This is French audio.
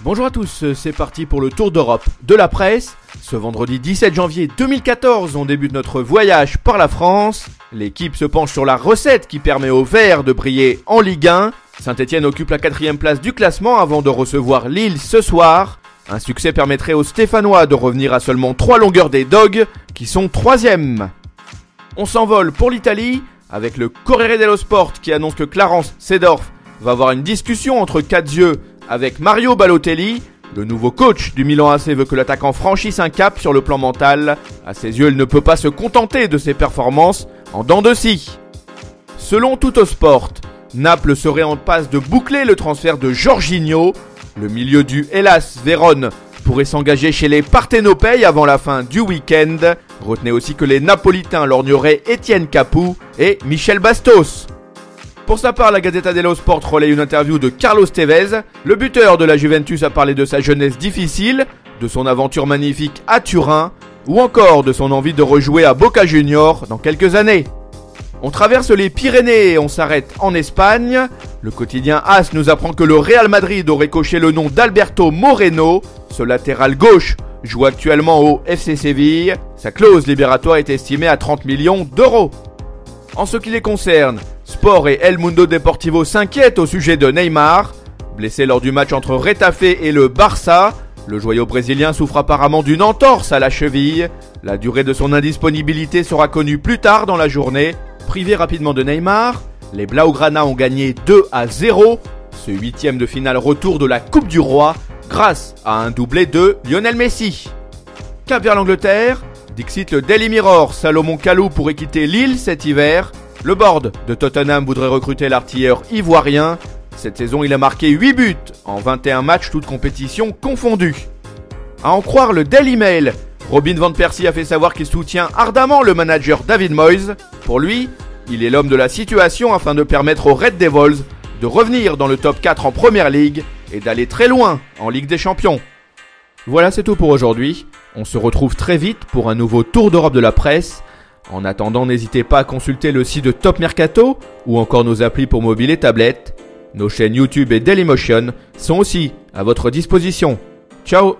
Bonjour à tous, c'est parti pour le tour d'Europe de la presse. Ce vendredi 17 janvier 2014, on débute notre voyage par la France. L'équipe se penche sur la recette qui permet aux Verts de briller en Ligue 1. Saint-Etienne occupe la 4e place du classement avant de recevoir Lille ce soir. Un succès permettrait aux Stéphanois de revenir à seulement 3 longueurs des Dogs qui sont 3e. On s'envole pour l'Italie avec le Corriere dello Sport qui annonce que Clarence Seedorf va avoir une discussion entre quatre yeux avec Mario Balotelli. Le nouveau coach du Milan AC veut que l'attaquant franchisse un cap sur le plan mental. À ses yeux, il ne peut pas se contenter de ses performances en dents de scie. Selon Tuttosport, Naples serait en passe de boucler le transfert de Jorginho. Le milieu du Hellas Vérone pourrait s'engager chez les Parthénopei avant la fin du week-end. Retenez aussi que les Napolitains lorgneraient Etienne Capoue et Michel Bastos. Pour sa part, la Gazzetta dello Sport relaie une interview de Carlos Tevez. Le buteur de la Juventus a parlé de sa jeunesse difficile, de son aventure magnifique à Turin, ou encore de son envie de rejouer à Boca Juniors dans quelques années. On traverse les Pyrénées et on s'arrête en Espagne. Le quotidien AS nous apprend que le Real Madrid aurait coché le nom d'Alberto Moreno. Ce latéral gauche joue actuellement au FC Séville. Sa clause libératoire est estimée à 30 millions d'euros. En ce qui les concerne, Sport et El Mundo Deportivo s'inquiètent au sujet de Neymar. Blessé lors du match entre Retafe et le Barça, le joyau brésilien souffre apparemment d'une entorse à la cheville. La durée de son indisponibilité sera connue plus tard dans la journée. Privé rapidement de Neymar, les Blaugrana ont gagné 2-0 ce 8e de finale retour de la Coupe du Roi grâce à un doublé de Lionel Messi. Cap vers l'Angleterre, dixit le Daily Mirror, Salomon Kalou pourrait quitter Lille cet hiver. Le board de Tottenham voudrait recruter l'artilleur ivoirien. Cette saison, il a marqué 8 buts en 21 matchs, toutes compétitions confondues. À en croire le Daily Mail, Robin van Persie a fait savoir qu'il soutient ardemment le manager David Moyes. Pour lui, il est l'homme de la situation afin de permettre aux Red Devils de revenir dans le top 4 en Premier League et d'aller très loin en Ligue des Champions. Voilà, c'est tout pour aujourd'hui. On se retrouve très vite pour un nouveau tour d'Europe de la presse. En attendant, n'hésitez pas à consulter le site de Top Mercato ou encore nos applis pour mobile et tablette. Nos chaînes YouTube et Dailymotion sont aussi à votre disposition. Ciao!